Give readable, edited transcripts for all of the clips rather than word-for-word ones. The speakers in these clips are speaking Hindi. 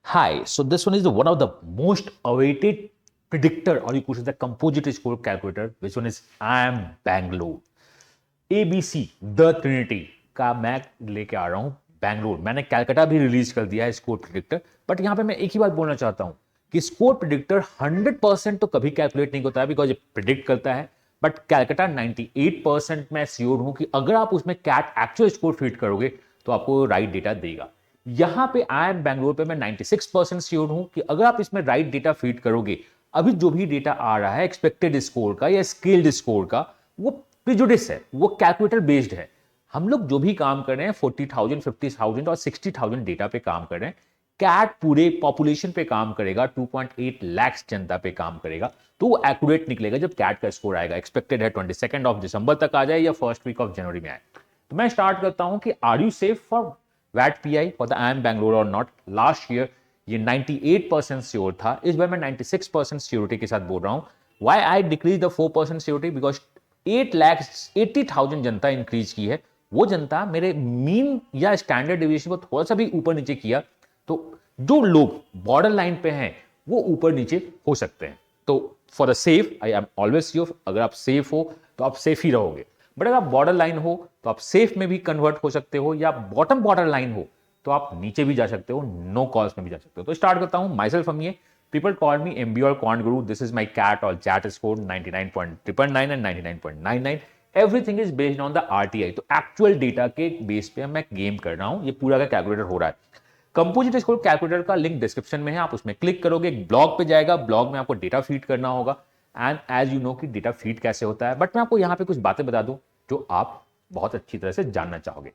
Hi, so this one is one of the most awaited predictor, or you could say the composite score calculator, which one is IIM Bangalore. ABC the Trinity का मैं लेके आ रहा हूं बैंगलोर। मैंने कैलकाटा भी रिलीज कर दिया है स्कोर प्रिडिक्टर, बट यहां पे मैं एक ही बात बोलना चाहता हूं कि स्कोर प्रिडिक्टर 100% तो कभी कैलकुलेट नहीं होता है, बिकॉज ये प्रिडिक्ट करता है। बट कैलकाटा 98% मैं श्योर हूं कि अगर आप उसमें कैट एक्चुअल स्कोर फीड करोगे तो आपको राइट डेटा देगा। यहां पे आई एम बैंगलोर पे मैं 96% श्योर हूं कि अगर आप इसमें राइट डेटा फीड करोगे, अभी जो भी डेटा आ रहा है एक्सपेक्टेड स्कोर का या स्केल्ड स्कोर का, वो प्रिजुडिस है, वो कैलकुलेटर बेस्ड है। हम लोग जो भी काम कर रहे हैं 40,000, 50,000 और 60,000 डेटा पे काम कर रहे हैं। कैट पूरे पॉपुलेशन पे काम करेगा, 2.8 लाख जनता पे काम करेगा, तो वो एक्यूरेट निकलेगा जब कैट का स्कोर आएगा। एक्सपेक्टेड है 22 दिसंबर तक आ जाए या फर्स्ट वीक ऑफ जनवरी में आए। तो मैं स्टार्ट करता हूं कि आर यू सेफ फॉर वैट PI for the I am Bangalore और नॉट। लास्ट ईयर ये 98% श्योर था, इस बार मैं 96% श्योरिटी के साथ बोल रहा हूं। Why I decrease the 4% surety? Because 8,80,000 जनता इंक्रीज की है। वो जनता मेरे मीन या स्टैंडर्ड डिविएशन को थोड़ा सा भी ऊपर नीचे किया तो जो लोग बॉर्डर लाइन पे हैं वो ऊपर नीचे हो सकते हैं। तो for the safe I am always safe. अगर आप सेफ हो तो आप सेफ ही रहोगे, बट अगर आप बॉर्डर लाइन हो तो आप सेफ में भी कन्वर्ट हो सकते हो, या बॉटम बॉर्डर लाइन हो तो आप नीचे भी जा सकते हो, नो कॉल्स में भी जा सकते हो। तो स्टार्ट करता हूं my self. People call me MB or Quant Guru. This is my CAT or JAT score 99.999 and 99.99. Everything is based on the RTI. तो एक्चुअल डेटा के बेस पे मैं गेम कर रहा हूं, ये पूरा का कैलकुलेटर हो रहा है। कंपोजिट स्कोर कैलकुलेटर का लिंक डिस्क्रिप्शन में है, आप उसमें क्लिक करोगे, एक ब्लॉग पे जाएगा, ब्लॉग में आपको डेटा फीड करना होगा। एंड एज यू नो कि डेटा फीड कैसे होता है, बट मैं आपको यहाँ पे कुछ बातें बता दूं जो आप बहुत अच्छी तरह से जानना चाहोगे।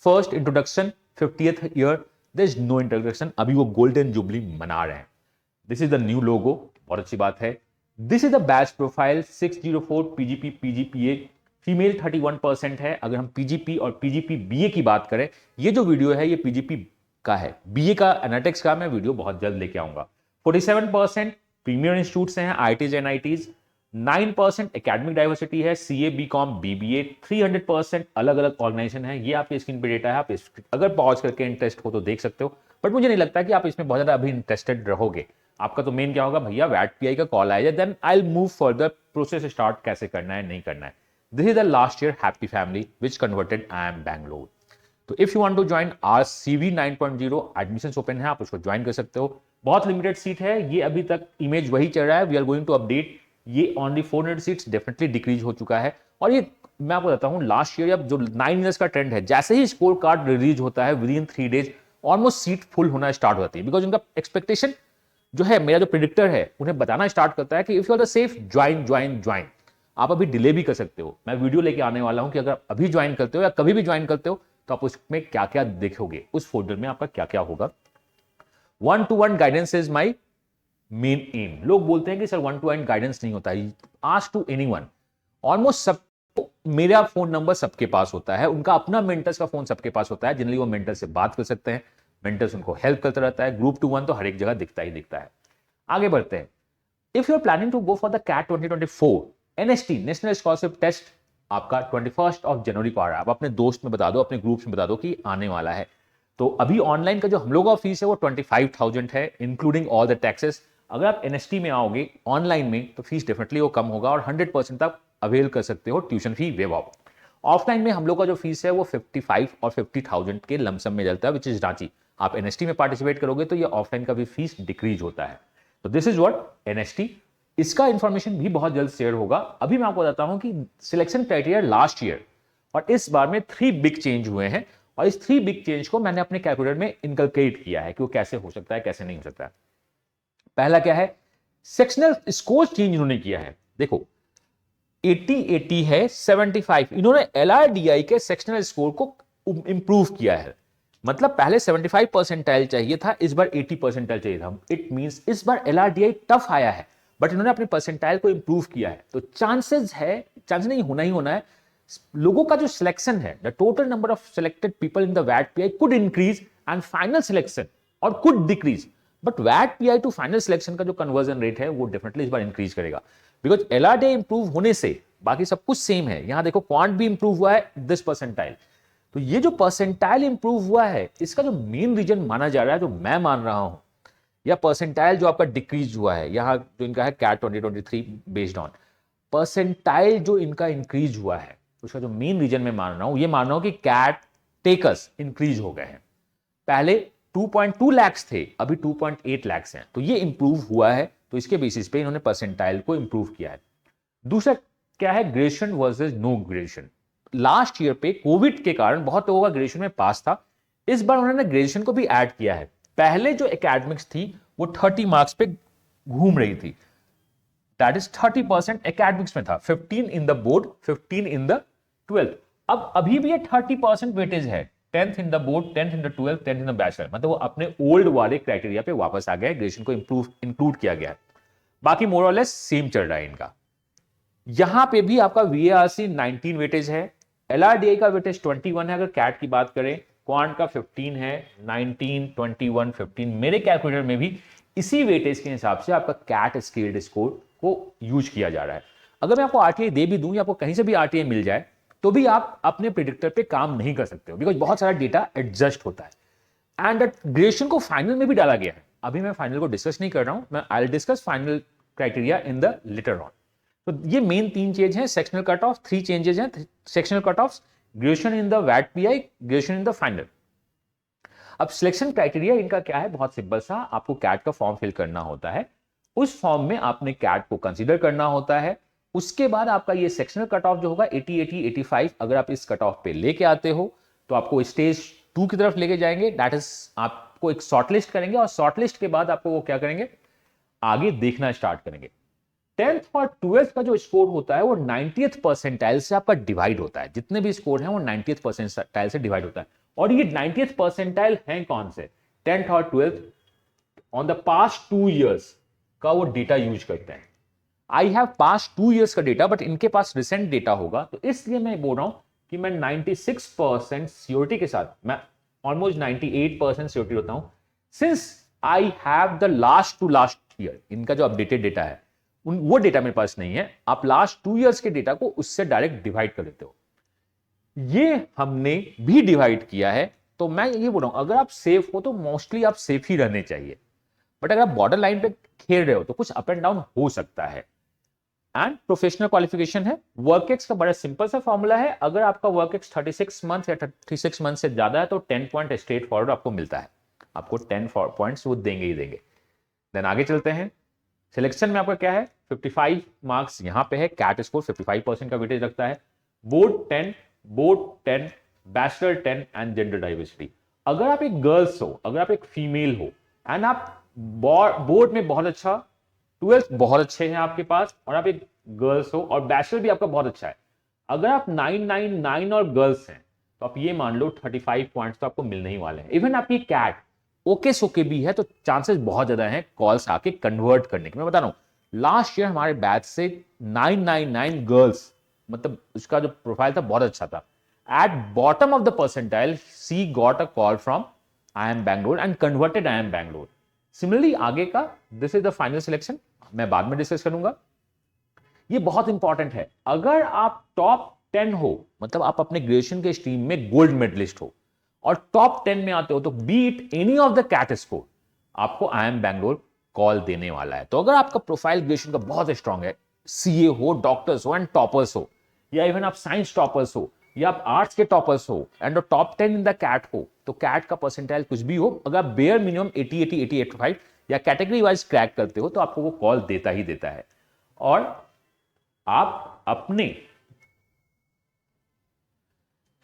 First introduction, 50th year, there is no introduction. अभी वो गोल्डन जुबली मना रहे हैं। This is the new logo, बहुत अच्छी बात है। This is the batch profile 604 PGP PGPA, female 31% है। अगर हम पीजीपी और पीजीपी बीए की बात करें, ये जो वीडियो है ये पीजीपी का है, बीए का एनालिटिक्स का मैं वीडियो बहुत जल्द लेके आऊंगा। 47% प्रीमियर इंस्टीट्यूट से हैं, आईटीज एनआईटीज। 9% एकेडमिक डाइवर्सिटी है, सीए बीकॉम बीबीए। 300% अलग अलग ऑर्गेनाइजेशन है। ये आपके स्क्रीन पे डेटा है, आप अगर पॉज करके इंटरेस्ट हो तो देख सकते हो, बट मुझे नहीं लगता कि आप इसमें बहुत ज्यादा अभी इंटरेस्टेड रहोगे। आपका तो मेन क्या होगा, भैया वैट पीआई का कॉल आया, then I will move further, process start कैसे करना है नहीं करना है। This is the last year happy family which converted I M Bangalore. तो if you want to join our CV 9.0, admission open है, आप उसको ज्वाइन कर सकते हो। बहुत लिमिटेड सीट है, ये अभी तक इमेज वही चल रहा है, we are going to update. ये ओनली 400 सीट्स, डेफिनेटली डिक्रीज हो चुका है। और ये मैं आपको बताता हूं, लास्ट ईयर जो 9 ईयर्स का ट्रेंड है, जैसे ही स्कोर कार्ड रिलीज होता है with in 3 days almost seat full होना स्टार्ट हो जाती है। बिकॉज उनका एक्सपेक्टेशन जो है, मेरा जो प्रिडिक्टर है उन्हें बताना स्टार्ट करता है कि if you are the safe, join join join. आप अभी डिले भी कर सकते हो। मैं वीडियो लेके आने वाला हूं कि अगर अभी ज्वाइन करते हो या कभी भी ज्वाइन करते हो तो आप उसमें क्या क्या देखोगे, उस फोल्डर में आपका क्या क्या होगा। 1-to-1 guidance is my main M. लोग बोलते हैं कि सर 1-to-1 गाइडेंस नहीं होता है, आस्क टू एनीवन। ऑलमोस्ट सब, मेरा फोन नंबर सबके पास होता है, उनका अपना मेंटर्स का फोन सबके पास होता है, जनरली वो मेंटर से बात कर सकते हैं, मेंटर्स उनको हेल्प करता रहता है। ग्रुप 2-1 तो हर एक जगह दिखता ही दिखता है। आगे बढ़ते हैं। If you are planning to go for the CAT 2024 NST national scholarship test, आपका 21 जनवरी को आ रहा है। आप अपने दोस्त में बता दो, अपने ग्रुप्स में बता दो कि आने वाला है। तो अभी ऑनलाइन का जो हम लोगों का फीस है वो 25,000 है, इंक्लूडिंग ऑल द टैक्सेस। अगर आप एनएसटी में आओगे ऑनलाइन में तो फीस डेफिनेटली वो कम होगा और 100% आप अवेल कर सकते हो tuition fee wave of. Offline में हम लोग का जो फीस है वो 55 और 50,000 के लमसम में चलता है, विच इज रांची। आप एनएसटी में पार्टिसिपेट करोगे तो ये ऑफलाइन का भी फीस डिक्रीज होता है। तो दिस इज व्हाट एनएसटी। इसका इंफॉर्मेशन भी बहुत जल्द शेयर होगा। अभी मैं आपको बताता हूं कि सिलेक्शन क्राइटेरिया लास्ट ईयर और इस बार में 3 बिग चेंज हुए हैं, और इस 3 बिग चेंज को मैंने अपने कैलकुलेटर में इनकलकेट किया है कि वो कैसे हो सकता है, कैसे नहीं हो सकता है। पहला क्या है, सेक्शनल स्कोर चेंज इन्होंने किया है। देखो 80-80 है, 75, इन्होंने एलआरडीआई के सेक्शनल स्कोर को इंप्रूव किया है। मतलब पहले 75 परसेंटाइल चाहिए था, इस बार 80 परसेंटाइल चाहिए था। इट मींस इस बार एलआरडीआई टफ आया है, बट इन्होंने अपने परसेंटाइल को इंप्रूव किया है। तो चांसेस है, चांस नहीं, होना ही होना है। लोगों का जो सिलेक्शन है, the total number of selected people in the वैट PI could increase and final selection और कुड डिक्रीज, बट वैट पीआई टू फाइनल सिलेक्शन का जो कन्वर्जन रेट है वो डेफिनेटली इस बार इंक्रीज करेगा। बिकॉज एलआरडीआई इंप्रूव होने से बाकी सब कुछ सेम है। यहां देखो क्वांट भी इंप्रूव हुआ है 10 परसेंटाइल। तो ये जो परसेंटाइल इंप्रूव हुआ है, इसका जो मेन रीजन माना जा रहा है, जो मैं मान रहा हूं, या परसेंटाइल जो आपका डिक्रीज हुआ है, यहाँ जो इनका है कैट 2023 बेस्ड ऑन परसेंटाइल जो इनका इंक्रीज हुआ है, उसका जो मेन रीजन मैं मान रहा हूं, ये मान रहा हूं कि कैट टेकर्स इंक्रीज हो गए हैं। पहले 2.2 लाख थे, अभी 2.8 लाख हैं, तो ये इंप्रूव हुआ है। तो इसके बेसिस पे इन्होंने परसेंटाइल को इंप्रूव किया है। दूसरा क्या है, graduation versus no graduation. Last year पे कोविड के कारण बहुत लोगों का ग्रेजुएशन में पास था, इस बार उन्होंने ग्रेजुएशन को भी ऐड किया है। पहले जो एकेडमिक्स थी वो 30 मार्क्स पे घूम रही थी, दैट इज 30% एकेडमिक्स में था, 15 in the board, 15 in the 12th। अब अभी भी ये 30% वेटेज है, 10th in the board, 10th in the 12th, 10th in the bachelor, मतलब वो अपने ओल्ड वाले क्राइटेरिया पे वापस आ गया है, ग्रेजुएशन को इंक्लूड किया गया है। बाकी मोर और लेस सेम चल रहा है इनका। यहां पे भी आपका VARC 19 वेटेज है, LRDI का वेटेज 21 है। अगर कैट की बात करें, क्वांट का 15 है, 19, 21, 15। मेरे कैलकुलेटर में भी इसी वेटेज के हिसाब से आपका कैट स्केल्ड स्कोर को यूज किया जा रहा है। अगर मैं आपको RTI दे भी दूं या आपको कहीं से भी RTI मिल जाए, तो भी आप अपने प्रिडिक्टर पे काम नहीं कर सकते हो, बिकॉज बहुत सारा डेटा एडजस्ट होता है। एंड ग्रेजुएशन को फाइनल में भी डाला गया है। अभी मैं फाइनल को डिस्कस नहीं कर रहा हूं, मैं I will discuss final criteria in the later on. तो ये मेन 3 चेंज हैं। सेक्शनल कट ऑफ 3 चेंजेस हैं, sectional cut off, graduation in the वैट PI, graduation in the final. अब सिलेक्शन क्राइटेरिया इनका क्या है, बहुत सिंपल सा, आपको कैट का फॉर्म फिल करना होता है, उस फॉर्म में आपने कैट को कंसीडर करना होता है। उसके बाद आपका ये सेक्शनल कट ऑफ जो होगा 80, 80, 85, अगर आप इस कट ऑफ पे लेके आते हो तो आपको स्टेज 2 की तरफ लेके जाएंगे, दैट इज आपको एक शॉर्टलिस्ट करेंगे, और शॉर्टलिस्ट के बाद आपको वो क्या करेंगे, आगे देखना स्टार्ट करेंगे। 10th और 12th का जो स्कोर होता है वो 90th परसेंटाइल से आपका डिवाइड होता है। जितने भी स्कोर हैं वो 90th परसेंटाइल से डिवाइड होता है। और ये 90th परसेंटाइल हैं कौन से, 10th और 12th on the past 2 years का वो डेटा यूज करते हैं। आई हैव पास्ट 2 इयर्स का डेटा, बट इनके पास रिसेंट डेटा होगा, तो इसलिए मैं बोल रहा हूं कि मैं 96% सियोरिटी के साथ, मैं ऑलमोस्ट 98% सियोरिटी होता हूं, since I have the last two last year, इनका जो अपडेटेड डेटा है वो डेटा मेरे पास नहीं है। आप लास्ट 2 इयर्स के डेटा को उससे डायरेक्ट डिवाइड कर देते हो, ये हमने भी डिवाइड किया है। तो मैं ये बोल रहा हूं, अगर आप सेफ हो तो मोस्टली आप सेफ ही रहने चाहिए, बट अगर आप बॉर्डर लाइन पे खेल रहे हो तो कुछ अप एंड डाउन हो सकता है। एंड प्रोफेशनल क्वालिफिकेशन है, वर्क एक्स का बड़ा सिंपल सा फॉर्मूला है, अगर आपका वर्क एक्स 36 मंथ या 36 मंथ से ज्यादा है तो 10 पॉइंट स्ट्रेट फॉरवर्ड आपको मिलता है, आपको 10 पॉइंट्स वो देंगे ही देंगे। देन आगे चलते हैं, सिलेक्शन में आपका क्या है, 55 मार्क्स यहां पे है, कैट स्कोर 55% का वेटेज रखता है, board 10, bachelor 10 and gender diversity. अगर आप एक गर्ल्स हो, अगर आप एक फीमेल हो एंड आप बोर्ड में बहुत अच्छा, 12th बहुत अच्छे हैं आपके पास, और आप एक गर्ल्स हो और बैचलर भी आपका बहुत अच्छा है, अगर आप 999 और गर्ल्स हैं तो आप ये मान लो 35 पॉइंट्स तो आपको मिलने ही वाले हैं। इवन आपकी कैट ओके सोके भी है तो चांसेस बहुत ज्यादा हैं कॉल्स आके कन्वर्ट करने के। मैं बता रहा हूं, लास्ट ईयर हमारे बैच से 999 गर्ल्स, मतलब उसका जो प्रोफाइल था बहुत अच्छा था, at bottom of the percentile she got a call from IIM Bangalore and converted IIM Bangalore। Similarly आगे का, this is the final selection, मैं बाद में डिस्कस करूंगा। ये बहुत इंपॉर्टेंट है, अगर आप टॉप 10 हो, मतलब आप अपने ग्रेजुएशन के स्ट्रीम में गोल्ड मेडलिस्ट हो और टॉप 10 में आते हो, तो beat any of the CAT score, आपको IIM Bangalore कॉल देने वाला है। तो अगर आपका प्रोफाइल ग्रेजुएशन का बहुत स्ट्रांग है, CA हो, डॉक्टर्स हो एंड टॉपर्स हो, या इवन आप साइंस टॉपर्स हो, या आप आर्ट्स के टॉपर्स हो and top 10 in the CAT हो, तो कैट का परसेंटाइल कुछ भी हो, अगर बेयर मिनिमम 80, 80, 80, 85 या कैटेगरी वाइज क्रैक करते हो, तो आपको वो कॉल देता ही देता है। और आप अपने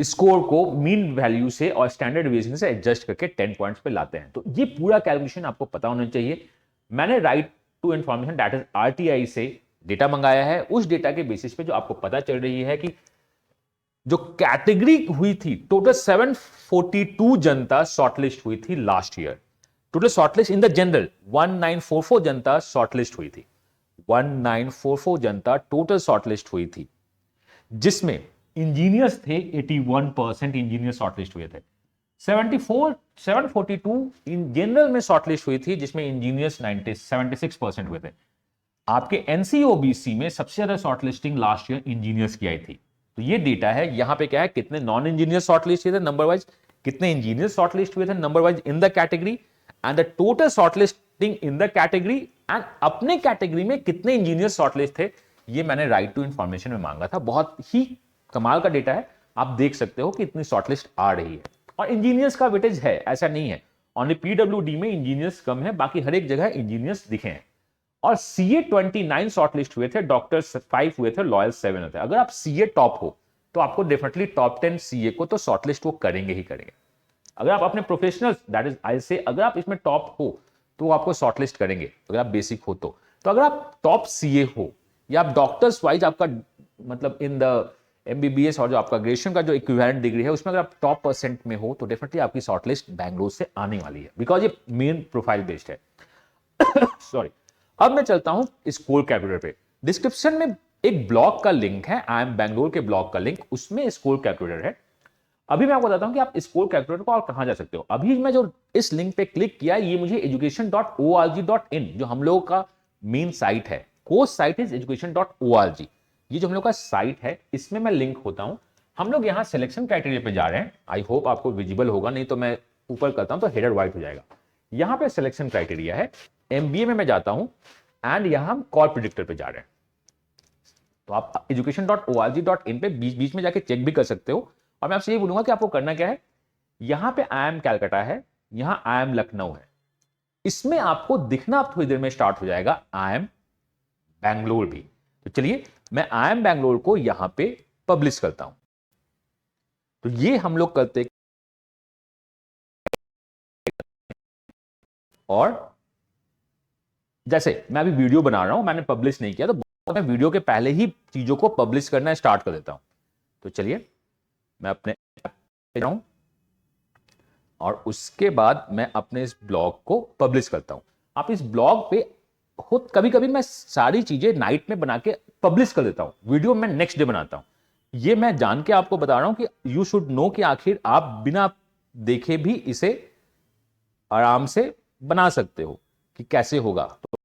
स्कोर को मीन वैल्यू से और स्टैंडर्ड डिवीजन से एडजस्ट करके 10 पॉइंट्स पे लाते हैं। तो ये पूरा कैलकुलेशन आपको पता होना चाहिए। मैंने right to information that is RTI से डेटा मंगाया है, उस डेटा के बेसिस पे जो आपको पता चल रही है कि जो कैटेगरी हुई थी, टोटल 742 जनता शॉर्टलिस्ट हुई थी last year. Total shortlist in the general 1944 Janata shortlist हुई थी, 1944 जनता टोटल शॉर्टलिस्ट हुई थी, जिसमें इंजीनियर्स थे 81% इंजीनियर शॉर्टलिस्ट हुए थे। 742 इन जनरल में शॉर्टलिस्ट हुई थी, जिसमें इंजीनियर्स 76% हुए थे। आपके NCOBC में सबसे ज्यादा शॉर्टलिस्टिंग लास्ट ईयर इंजीनियर्स की आई थी। तो ये डेटा है, यहां पे क्या है, कितने नॉन इंजीनियर शॉर्टलिस्ट हुए थे नंबर वाइज, कितने इंजीनियर शॉर्टलिस्ट हुए थे number wise in the category, and the total shortlist shortlisting in the category and अपने कैटेगरी में कितने इंजीनियर शॉर्टलिस्ट थे, ये मैंने राइट टू इंफॉर्मेशन में मांगा था। बहुत ही कमाल का डेटा है, आप देख सकते हो कि इतनी शॉर्टलिस्ट आ रही है। और इंजीनियर्स का वेटेज है, ऐसा नहीं है, ओनली पीडब्ल्यूडी में इंजीनियर्स कम है, बाकी हर एक जगह इंजीनियर्स दिखे हैं। और सीए 29 शॉर्टलिस्ट हुए थे, डॉक्टर्स 5 हुए थे, लॉयर 7 हुए थे। अगर आप सीए टॉप हो तो आपको डेफिनेटली टॉप 10 सीए को तो शॉर्टलिस्ट वो करेंगे ही करेंगे। अगर आप अपने प्रोफेशनल्स, दैट इज आई से, अगर आप इसमें टॉप हो तो आपको शॉर्टलिस्ट करेंगे, अगर आप बेसिक हो तो अगर आप टॉप सीए हो या आप डॉक्टर्स वाइज आपका मतलब इन द एमबीबीएस और जो आपका ग्रेजुएशन का जो इक्विवेलेंट डिग्री है उसमें अगर आप टॉप परसेंट में हो तो डेफिनेटली आपकी शॉर्टलिस्ट बैंगलोर से आने वाली है, बिकॉज ये मेन प्रोफाइल बेस्ड है। सॉरी। अब मैं चलता हूं स्कोर कैलकुलेटर पे। डिस्क्रिप्शन में एक ब्लॉग का लिंक है, आई एम बैंगलोर के ब्लॉग का लिंक, उसमें स्कोर कैलकुलेटर है। अभी मैं आपको बताता हूं कि आप स्कोर कैलकुलेटर को और कहां जा सकते हो। अभी मैं जो इस लिंक पे क्लिक किया, ये मुझे education.org.in जो हम लोगों का मेन साइट है, कोर्स साइट इज education.org, ये जो हम लोग का साइट है इसमें मैं लिंक होता हूं। हम लोग यहां सिलेक्शन क्राइटेरिया पे जा रहे हैं, आई होप आपको विजिबल होगा, नहीं तो मैं ऊपर करता हूं तो हेडर व्हाइट हो जाएगा। यहां पे सिलेक्शन क्राइटेरिया है, एमबीए में मैं जाता हूं एंड यहां हम कॉल प्रिडिक्टर पे जा रहे हैं। तो आप education.org.in पे बीच बीच में जाके चेक भी कर सकते हो। और मैं आपसे ये बोलूंगा कि आपको करना क्या है, यहां पे आई एम कैलकाटा है, यहां आई एम लखनऊ है, इसमें आपको दिखना अब थोड़ी देर में स्टार्ट हो जाएगा आई एम बैंगलोर भी। तो चलिए मैं आई एम बैंगलोर को यहां पे पब्लिश करता हूं। तो ये हम लोग करते, और जैसे मैं अभी वीडियो बना रहा हूं, मैंने पब्लिश नहीं किया, तो मैं वीडियो के पहले ही चीजों को पब्लिश करना स्टार्ट कर देता हूं। तो चलिए मैं अपने ऐप पे जाऊं और उसके बाद मैं अपने इस ब्लॉग को पब्लिश करता हूं। आप इस ब्लॉग पे खुद, कभी कभी मैं सारी चीजें नाइट में बना के पब्लिश कर देता हूं, वीडियो मैं नेक्स्ट डे बनाता हूं। ये मैं जान के आपको बता रहा हूं कि यू शुड नो कि आखिर आप बिना देखे भी इसे आराम से बना सकते हो कि कैसे होगा। तो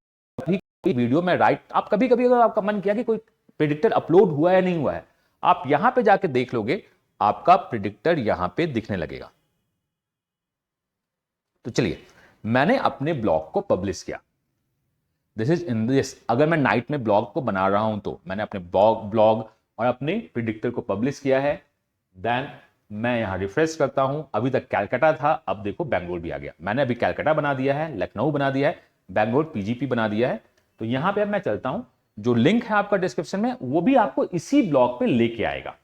कोई वीडियो में राइट, आप कभी कभी अगर आपका मन किया कि कोई प्रिडिक्टर अपलोड हुआ है नहीं हुआ है, आप यहां पे जाके देख लोगे, आपका प्रिडिक्टर यहां पे दिखने लगेगा। तो चलिए मैंने अपने ब्लॉग को पब्लिश किया, दिस इज इन दिस। अगर मैं नाइट में ब्लॉग को बना रहा हूं तो मैंने अपने ब्लॉग और अपने प्रिडिक्टर को पब्लिश किया है। देन मैं यहां रिफ्रेश करता हूं, अभी तक कैलकाटा था, अब देखो बैंगलोर भी आ गया। मैंने अभी कैलकाटा बना दिया है, लखनऊ बना दिया है, बैंगलोर पीजीपी बना दिया है। तो यहां पे अब मैं चलता हूं, जो लिंक है आपका डिस्क्रिप्शन में वो भी आपको इसी ब्लॉग पे लेके आएगा।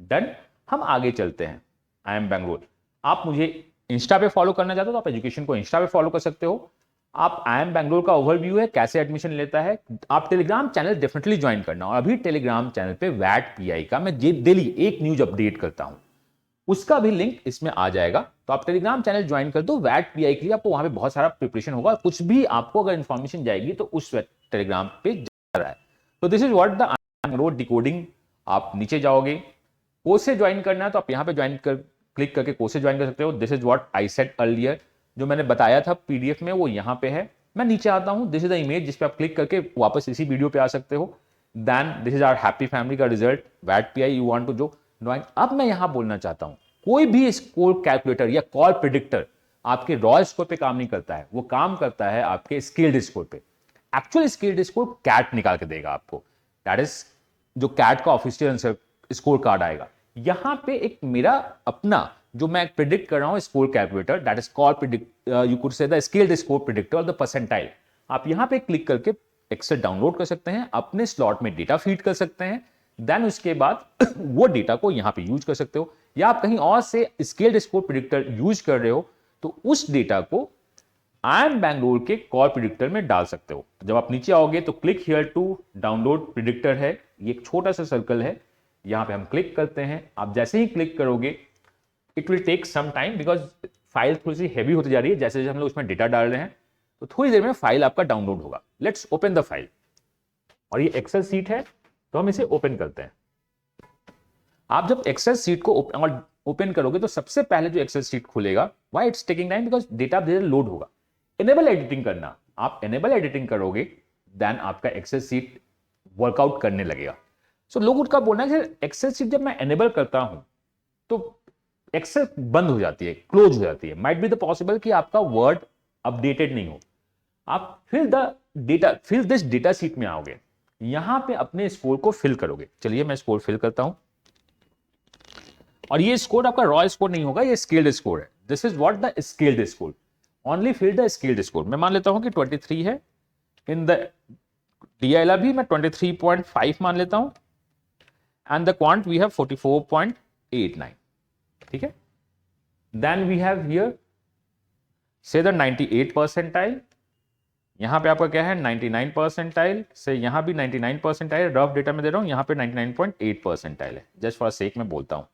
डन। हम आगे चलते हैं। I am Bangalore. आप मुझे इंस्टा पे फॉलो करना चाहते हो तो आप एजुकेशन को इंस्टा पे फॉलो कर सकते हो। आप आई एम बैंगलोर का ओवरव्यू है, कैसे एडमिशन लेता है। आप टेलीग्राम चैनल डेफिनेटली ज्वाइन करना। और अभी टेलीग्राम चैनल पे वैट पीआई का मैं डेली एक न्यूज अपडेट करता हूं, उसका भी लिंक इसमें आ जाएगा। तो आप टेलीग्राम चैनल ज्वाइन कर दो वैट पीआई के लिए, आपको वहां पे बहुत सारा प्रिपरेशन होगा। कुछ भी आपको अगर इंफॉर्मेशन जाएगी तो उस टेलीग्राम पे जा रहा है। तो this is what the I am Bangalore decoding. आप नीचे जाओगे, कोर्स से ज्वाइन करना है तो आप यहां पे ज्वाइन कर, क्लिक करके कोर्स से ज्वाइन कर सकते हो। This is what I said earlier, जो मैंने बताया था पीडीएफ में वो यहां पे है। मैं नीचे आता हूं, दिस इज द इमेज जिस पे आप क्लिक करके वापस इसी वीडियो पे आ सकते हो। Then this is our happy family का रिजल्ट, वैट पीआई यू वांट टू जो ज्वाइन। अब मैं यहां बोलना चाहता हूं, कोई भी स्कोर कैलकुलेटर या कॉल प्रिडिक्टर आपके रॉ स्कोर पे काम नहीं करता है, वो काम करता है आपके स्किल्ड स्कोर पे। एक्चुअल स्किल्ड स्कोर कैट निकाल के देगा आपको, दैट इज जो कैट का ऑफिशियल स्कोर कार्ड आएगा। यहां पे एक मेरा अपना जो मैं प्रिडिक्ट कर रहा हूं score calculator, that is call predict, you could say the skilled score predictor और द परसेंटाइल। आप यहां पे क्लिक करके एक्सेल डाउनलोड कर सकते हैं, अपने स्लॉट में डेटा फीड कर सकते हैं। देन उसके बाद वो डेटा को यहां पे यूज कर सकते हो, या आप कहीं और से स्किल्ड स्कोर प्रिडिक्टर यूज कर रहे हो तो उस डेटा को आई एम बैंगलोर के कॉल प्रिडिक्टर में डाल सकते हो। जब आप नीचे आओगे तो click here to download predictor है, ये एक छोटा सा सर्कल है, यहां पे हम क्लिक करते हैं। आप जैसे ही क्लिक करोगे it will take some time, because file थोड़ी सी हैवी होती जा रही है। जैसे जैसे हम लोग उसमें डेटा डाल रहे हैं तो थोड़ी देर में फाइल आपका डाउनलोड होगा। Let's open the file. और ये एक्सेल सीट है तो हम इसे ओपन करते हैं। आप जब एक्सेल सीट को ओपन करोगे तो सबसे पहले जो एक्सेल सीट खुलेगा, why it's taking time, because data धीरे लोड होगा। एनेबल एडिटिंग करना, आप एनेबल एडिटिंग करोगे देन आपका एक्सेल सीट वर्कआउट करने लगेगा। सो लोग उनका बोलना है कि एक्सेल सीट जब मैं एनेबल करता हूं तो एक्सेल बंद हो जाती है, क्लोज हो जाती है। माइट बी द पॉसिबल कि आपका वर्ड अपडेटेड नहीं हो। आप फिल दिस डेटा शीट में आओगे, यहां पे अपने स्कोर को फिल करोगे। चलिए मैं स्कोर फिल करता हूं, और ये स्कोर आपका रॉ स्कोर नहीं होगा, ये स्केल्ड स्कोर है। This is what the scaled score, only fill the scaled score. मैं मान लेता हूं कि 23 है, इन द DILR भी मैं 23.5 मान लेता हूं, and the quant we have 44.89, ठीक है। देन वी हैव हियर से द 98 परसेंटाइल, यहां पे आपका क्या है 99 परसेंटाइल, से यहां भी 99 परसेंटाइल, रफ डेटा में दे रहा हूं, यहां पे 99.8 परसेंटाइल है, जस्ट फॉर सेक में बोलता हूं।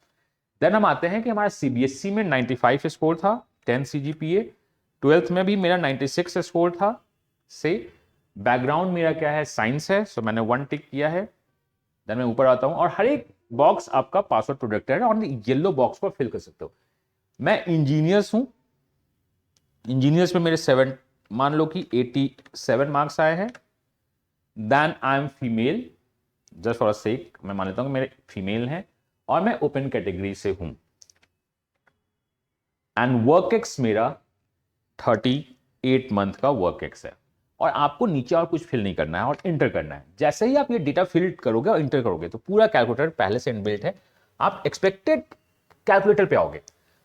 देन हम आते हैं कि हमारा CBSE में 95 स्कोर था, 10 CGPA, 12th में भी मेरा 96 स्कोर था, से बैकग्राउंड मेरा क्या है साइंस है, सो मैंने 1 टिक किया है। देन मैं ऊपर आता हूं, और हर एक बॉक्स आपका पासवर्ड प्रोटेक्टेड है, और येलो बॉक्स को फिल कर सकते हो। मैं इंजीनियर्स हूं, इंजीनियर्स में मेरे 7 मान लो कि 87 मार्क्स आए हैं। Then I am female, just for sake मैं मान लेता हूं कि मेरे फीमेल हैं, और मैं ओपन कैटेगरी से हूं, एंड वर्क एक्स मेरा 38 मंथ का वर्क एक्स है। और आपको नीचे और कुछ फिल नहीं करना है और इंटर करना है। जैसे ही आप ये डेटा फिल करोगे और इंटर करोगे तो पूरा कैलकुलेटर पहले से इनबिल्ट है, आप एक्सपेक्टेड कैलकुलेटर पे आओगे।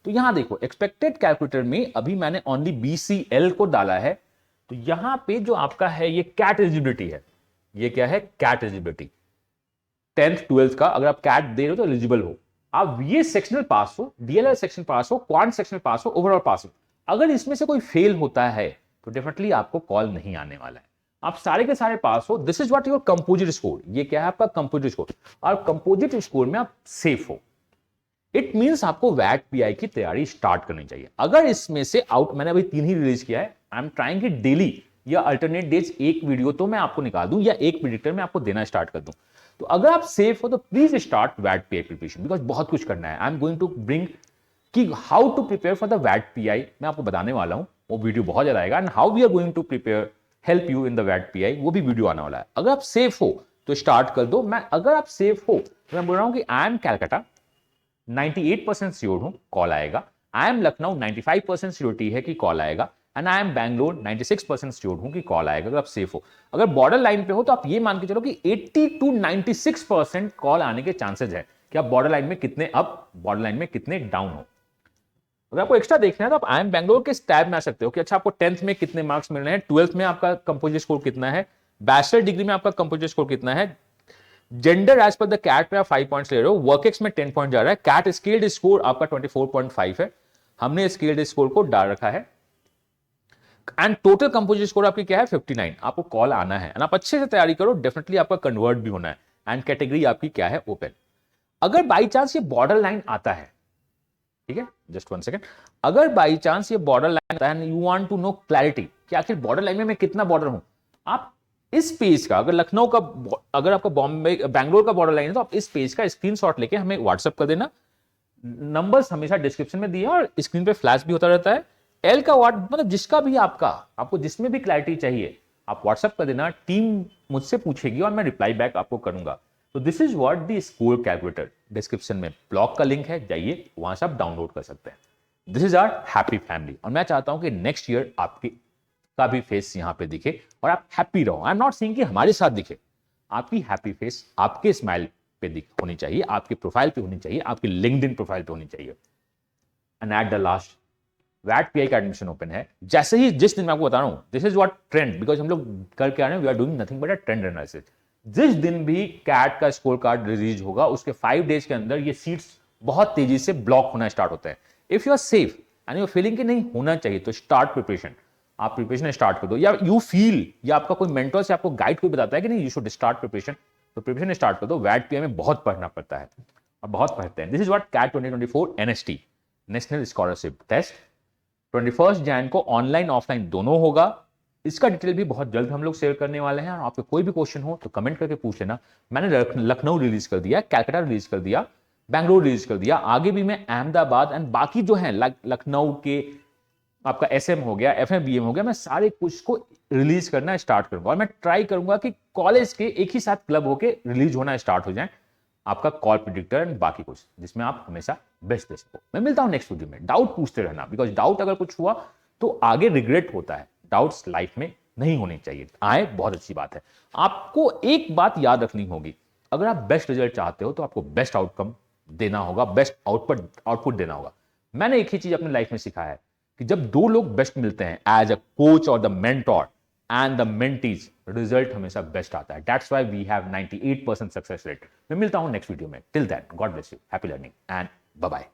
तो यहां देखो एक्सपेक्टेड कैलकुलेटर में अभी मैंने ओनली BCL को डाला है, तो यहां पे जो आपका है ये कैट एलिजिबिलिटी है। ये क्या है? Cat eligibility. 10th 12th का अगर आप कैट दे रहे हो तो एलिजिबल हो आप, ये सेक्शनल पास हो, DLR सेक्शन पास हो, क्वांट सेक्शनल पास हो, ओवरऑल पास हो। अगर इसमें से कोई फेल होता है तो डेफिनेटली आपको कॉल नहीं आने वाला है। आप सारे के सारे पास हो, this is what your composite score. ये क्या है आपका कंपोजिट स्कोर, और कंपोजिट स्कोर में आप सेफ हो। इट मींस आपको वैट PI की तैयारी स्टार्ट करनी चाहिए। अगर इसमें से आउट, मैंने अभी 3 ही रिलीज किया है, आई एम ट्राइंग कि डेली या अल्टरनेट डेज एक वीडियो तो मैं आपको निकाल दूं, या एक प्रेडिक्टर मैं आपको देना स्टार्ट कर दूं। तो अगर आप सेफ हो तो प्लीज स्टार्ट वैट PI प्रिपरेशन, बिकॉज बहुत कुछ करना है। I am going to bring कि how to prepare for the वैट PI, मैं आपको बताने वाला हूं, वो वीडियो बहुत ज्यादा आएगा। And how we are going to prepare help you in the वैट PI, वो भी वीडियो आने वाला है। अगर आप सेफ हो तो स्टार्ट कर दो। मैं अगर आप सेफ हो तो मैं बोल रहा हूं कि आई एम कैलकाटा 98% श्योर हूं कॉल आएगा, आई एम लखनऊ 95% श्योरिटी है कि कॉल आएगा, and I am Bangalore 96% sure हूं कि कॉल आएगा। अगर आप सेफ हो, अगर बॉर्डर लाइन पे हो तो आप ये मान के चलो कि 80 to 96% कॉल आने के चांसेस है कि आप बॉर्डर लाइन में कितने अप, बॉर्डर लाइन में कितने डाउन हो। अगर आपको एक्स्ट्रा देखना है तो आप आई एम बैंगलोर के टैब में आ सकते हो कि अच्छा आपको 10th में कितने मार्क्स मिल रहे हैं, 12th में आपका कंपोजिट स्कोर कितना है, बैचलर डिग्री में आपका कंपोजिट स्कोर कितना है, gender as per the CAT पे आप 5 पॉइंट्स ले रहे हो, वर्क एक्स में 10 पॉइंट जा रहा है, कैट स्केल्ड स्कोर आपका 24.5 है, हमने स्केल्ड स्कोर को डाल रखा है, एंड टोटल कंपोजिट स्कोर आपकी क्या है 59। आपको कॉल आना है, एंड आप अच्छे से तैयारी करो, डेफिनेटली आपका कन्वर्ट भी होना है, एंड कैटेगरी आपकी क्या है ओपन। अगर बाई चांस ये बॉर्डर लाइन आता है, ठीक है, जस्ट 1 सेकेंड, अगर बाई चांस ये बॉर्डर लाइन आता है, you want to know clarity कि आखिर बॉर्डर लाइन में मैं कितना बॉर्डर हूं, आप इस पेज का, अगर लखनऊ का, अगर आपका बॉम्बे बैंगलोर का बॉर्डर लाइन है तो आप इस पेज का स्क्रीनशॉट लेके हमें व्हाट्सएप कर देना। नंबर्स हमेशा डिस्क्रिप्शन में दिए और स्क्रीन पे फ्लैश भी होता रहता है। एल का वाट मतलब जिसका भी आपको जिसमें भी क्लैरिटी चाहिए आप व्हाट्सएप कर देना, टीम मुझसे पूछेगी और मैं रिप्लाई बैक आपको करूंगा। तो this is what the score calculator, description में ब्लॉग का लिंक है, जाइए वहां से आप डाउनलोड कर सकते हैं। This is our happy family, और मैं चाहता हूं कि नेक्स्ट ईयर आपकी का भी फेस यहां पे दिखे और आप हैप्पी रहो। आई एम नॉट सेइंग कि हमारे साथ दिखे, आपकी हैप्पी फेस आपके स्माइल पे होनी चाहिए, आपके प्रोफाइल पे होनी चाहिए, आपकी लिंक्डइन प्रोफाइल पे होनी चाहिए। एंड एट द लास्ट वैट PI का एडमिशन ओपन है। जैसे ही जिस दिन मैं आपको बता रहा हूं, this is what trend, because हम लोग करके आ रहे हैं, we are doing nothing but a trend analysis. जिस दिन भी कैट का स्कोर कार्ड रिलीज होगा उसके 5 डेज के अंदर ये सीट्स बहुत तेजी से ब्लॉक होना स्टार्ट होता है। If you are safe and you are feeling कि नहीं होना चाहिए तो स्टार्ट प्रिपरेशन, आप प्रिपरेशन स्टार्ट कर दो, या यू फील या आपका कोई मेंटर से आपको गाइड कोई बताता है कि नहीं यू शुड स्टार्ट प्रिपरेशन, तो प्रिपरेशन स्टार्ट कर दो। वैट PI में बहुत पढ़ना पड़ता है और बहुत पढ़ते हैं। This is what CAT 2024 NST national scholarship test 21 Jan को ऑनलाइन ऑफलाइन दोनों होगा। इसका डिटेल भी बहुत जल्द हम लोग शेयर करने वाले हैं, और आपको कोई भी क्वेश्चन हो तो कमेंट करके पूछ लेना। मैंने लखनऊ रिलीज कर दिया, कैलकाटा रिलीज कर दिया, बैंगलोर रिलीज कर दिया, आगे भी मैं अहमदाबाद एंड बाकी जो है लखनऊ के आपका SM हो गया, FMBM हो गया, मैं सारे कुछ को रिलीज करना स्टार्ट करूंगा, और मैं ट्राई करूंगा कि कॉलेज के एक ही साथ क्लब होके रिलीज होना स्टार्ट हो जाए आपका कॉल प्रेडिक्टर एंड बाकी कुछ, जिसमें आप हमेशा बेस्ट दे सको। मैं मिलता हूं नेक्स्ट वीडियो में। डाउट पूछते रहना, बिकॉज डाउट अगर कुछ हुआ तो आगे रिग्रेट होता है, डाउट्स लाइफ में नहीं होनी चाहिए। आए बहुत अच्छी बात है। आपको एक बात याद रखनी होगी, अगर आप बेस्ट रिजल्ट चाहते हो तो आपको बेस्ट आउटकम देना होगा, बेस्ट आउटपुट देना होगा। मैंने एक ही चीज अपनी लाइफ में सीखा है कि जब दो लोग बेस्ट मिलते हैं, एज अ कोच और the mentor and the mentees, result हमेशा बेस्ट आता है। That's why we have 98% success rate. मैं मिलता हूं नेक्स्ट वीडियो में। Till that, God bless you, happy learning and bye bye.